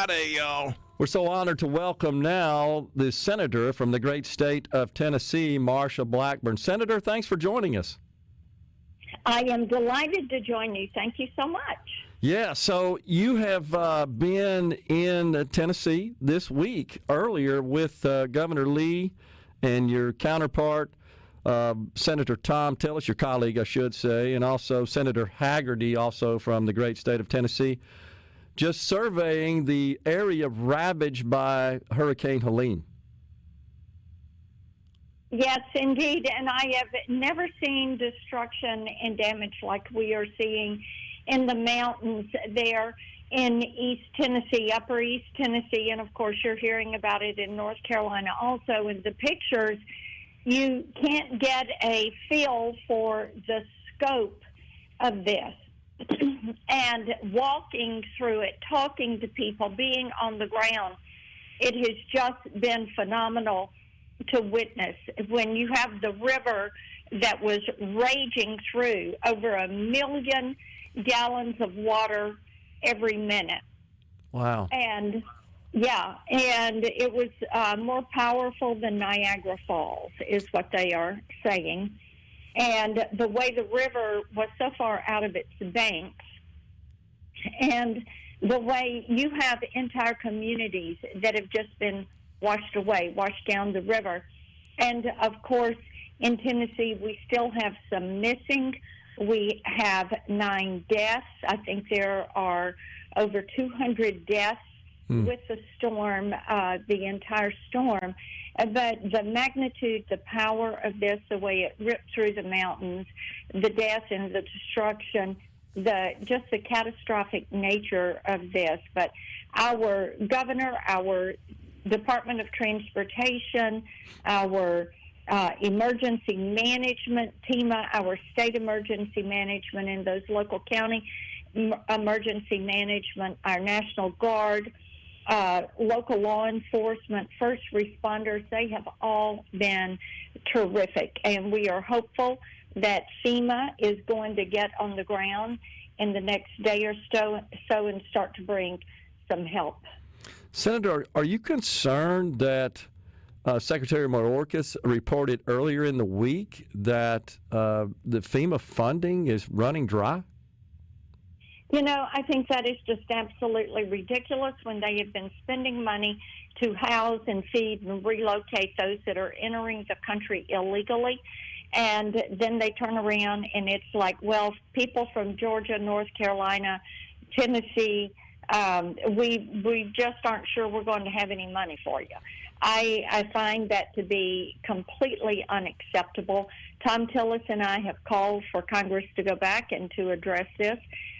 Friday, y'all. We're so honored to welcome now the senator from the great state of Tennessee, Marsha Blackburn. Senator, thanks for joining us. I am delighted to join you. Thank you so much. Yeah, so you have been in Tennessee this week earlier with Governor Lee and your counterpart, Senator Tom Tillis, your colleague, I should say, and also Senator Hagerty, also from the great state of Tennessee, just surveying the area ravaged by Hurricane Helene. Yes, indeed, and I have never seen destruction and damage like we are seeing in the mountains there in East Tennessee, Upper East Tennessee, and of course you're hearing about it in North Carolina also. In the pictures, you can't get a feel for the scope of this. And walking through it, talking to people, being on the ground, it has just been phenomenal to witness. When you have the river that was raging through over 1 million gallons of water every minute. Wow. And it was more powerful than Niagara Falls is what they are saying. And the way the river was so far out of its banks, and the way you have entire communities that have just been washed away, washed down the river. And, of course, in Tennessee, we still have some missing. We have 9 deaths. I think there are over 200 deaths with the storm, the entire storm. But the magnitude, the power of this, the way it ripped through the mountains, the death and the destruction, just the catastrophic nature of this. But our governor, our Department of Transportation, our emergency management, FEMA, our state emergency management, and those local county emergency management, our National Guard, local law enforcement, first responders, they have all been terrific. And we are hopeful that FEMA is going to get on the ground in the next day or so and start to bring some help. Senator, are you concerned that Secretary Mayorkas reported earlier in the week that the FEMA funding is running dry? You know, I think that is just absolutely ridiculous when they have been spending money to house and feed and relocate those that are entering the country illegally. And then they turn around and it's like, well, people from Georgia, North Carolina, Tennessee, we just aren't sure we're going to have any money for you. I find that to be completely unacceptable. Tom Tillis and I have called for Congress to go back and to address this,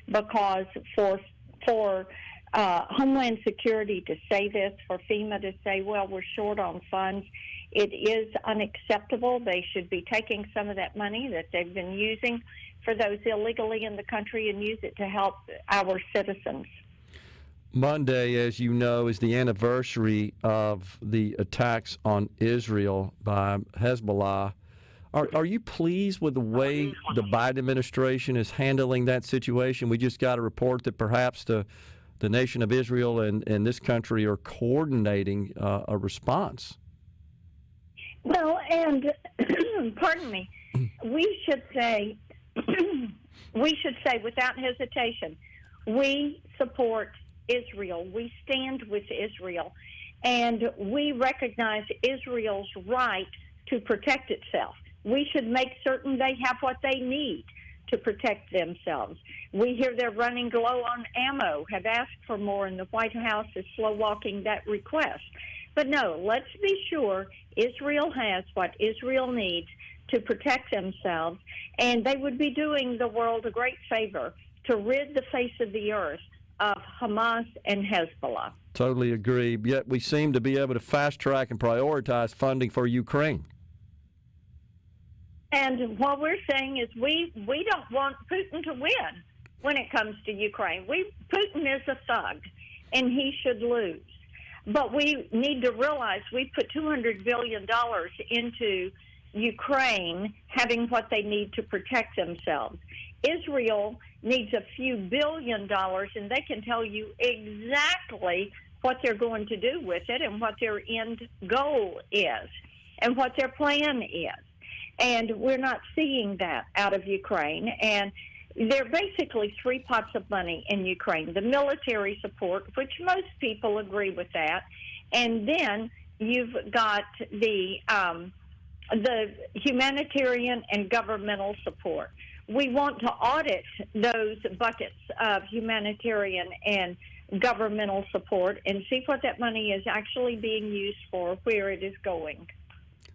because for Homeland Security to say this, for FEMA to say, well, we're short on funds, it is unacceptable. They should be taking some of that money that they've been using for those illegally in the country and use it to help our citizens. Monday, as you know, is the anniversary of the attacks on Israel by Hezbollah. Are you pleased with the way the Biden administration is handling that situation? We just got a report that perhaps the nation of Israel and this country are coordinating a response. Well, and pardon me, we should say without hesitation, we support Israel. We stand with Israel, and we recognize Israel's right to protect itself. We should make certain they have what they need to protect themselves. We hear they're running low on ammo, have asked for more, and the White House is slow-walking that request. But no, let's be sure Israel has what Israel needs to protect themselves, and they would be doing the world a great favor to rid the face of the earth of Hamas and Hezbollah. Totally agree. Yet we seem to be able to fast-track and prioritize funding for Ukraine. And what we're saying is we don't want Putin to win when it comes to Ukraine. Putin is a thug, and he should lose. But we need to realize we put $200 billion into Ukraine having what they need to protect themselves. Israel needs a few $1 billion, and they can tell you exactly what they're going to do with it and what their end goal is and what their plan is. And we're not seeing that out of Ukraine. And there are basically three pots of money in Ukraine. The military support, which most people agree with that. And then you've got the humanitarian and governmental support. We want to audit those buckets of humanitarian and governmental support and see what that money is actually being used for, where it is going.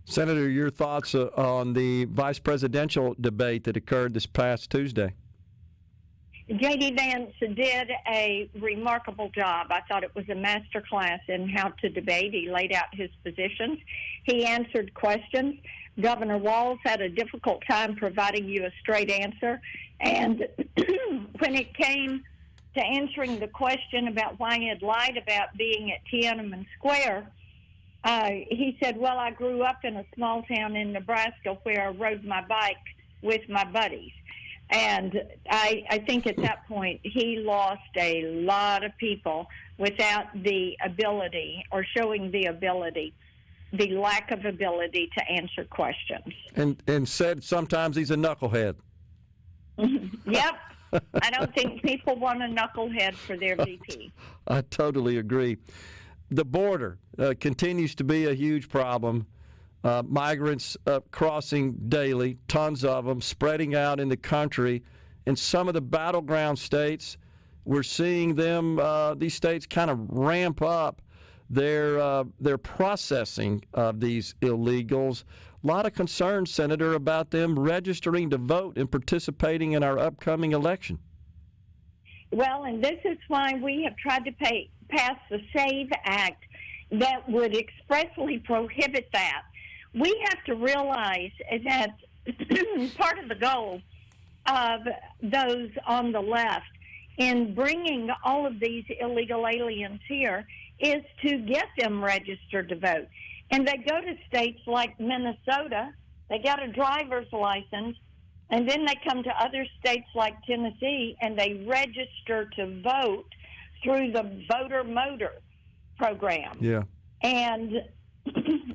Senator, your thoughts on the vice presidential debate that occurred this past Tuesday? J.D. Vance did a remarkable job. I thought it was a master class in how to debate. He laid out his positions. He answered questions. Governor Walz had a difficult time providing you a straight answer. And when it came to answering the question about why he had lied about being at Tiananmen Square, he said, well, I grew up in a small town in Nebraska where I rode my bike with my buddies. And I think at that point he lost a lot of people without the ability or showing the ability, the lack of ability to answer questions. And said sometimes he's a knucklehead. Yep. I don't think people want a knucklehead for their VP. I totally agree. The border continues to be a huge problem. Migrants crossing daily, tons of them, spreading out in the country. In some of the battleground states, we're seeing them, these states kind of ramp up their processing of these illegals. A lot of concern, Senator, about them registering to vote and participating in our upcoming election. Well, and this is why we have tried to pass the SAVE Act that would expressly prohibit that. We have to realize that part of the goal of those on the left in bringing all of these illegal aliens here is to get them registered to vote. And they go to states like Minnesota, they got a driver's license, and then they come to other states like Tennessee and they register to vote through the voter motor program. Yeah. And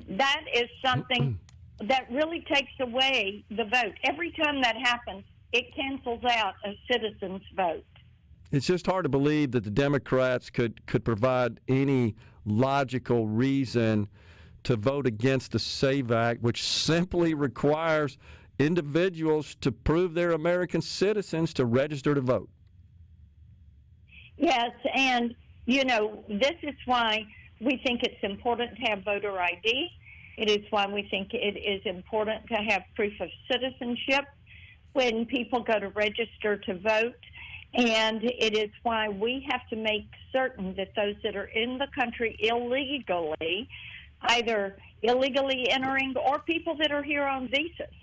that is something that really takes away the vote. Every time that happens, it cancels out a citizen's vote. It's just hard to believe that the Democrats could provide any logical reason to vote against the SAVE Act, which simply requires individuals to prove they're American citizens to register to vote. Yes, and, you know, this is why we think it's important to have voter ID. It is why we think it is important to have proof of citizenship when people go to register to vote. And it is why we have to make certain that those that are in the country illegally, either illegally entering or people that are here on visas,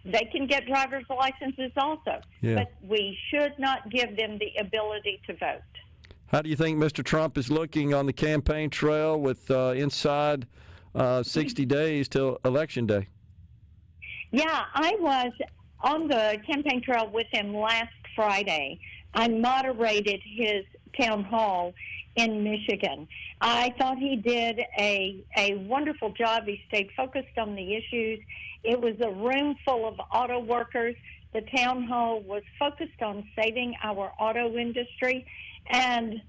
they can get driver's licenses also. Yeah. But we should not give them the ability to vote. How do you think Mr. Trump is looking on the campaign trail with inside 60 days till Election Day? Yeah, I was on the campaign trail with him last Friday. I moderated his town hall in Michigan. I thought he did a wonderful job. He stayed focused on the issues. It was a room full of auto workers. The town hall was focused on saving our auto industry. And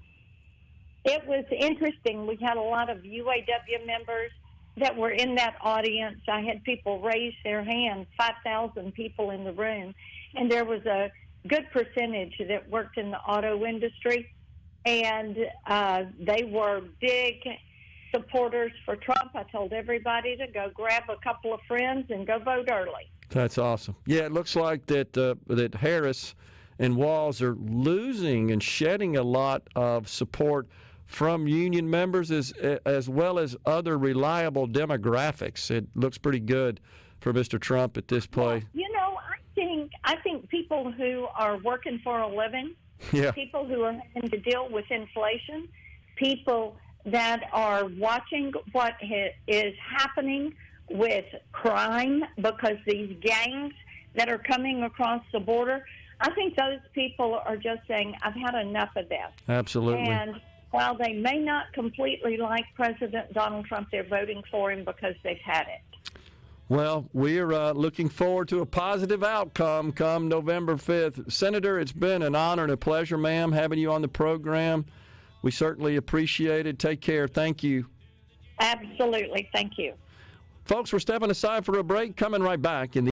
it was interesting. We had a lot of UAW members that were in that audience. I had people raise their hands, 5,000 people in the room. And there was a good percentage that worked in the auto industry. And they were big supporters for Trump. I told everybody to go grab a couple of friends and go vote early. That's awesome. Yeah, it looks like that Harris and Walz are losing and shedding a lot of support from union members as well as other reliable demographics. It looks pretty good for Mr. Trump at this point. Well, you know, I think people who are working for a living, yeah, people who are having to deal with inflation, people that are watching what is happening with crime because these gangs that are coming across the border, I think those people are just saying, I've had enough of this. Absolutely. And while they may not completely like President Donald Trump, they're voting for him because they've had it. Well, we're looking forward to a positive outcome come November 5th. Senator, it's been an honor and a pleasure, ma'am, having you on the program. We certainly appreciate it. Take care. Thank you. Absolutely. Thank you. Folks, we're stepping aside for a break, coming right back in the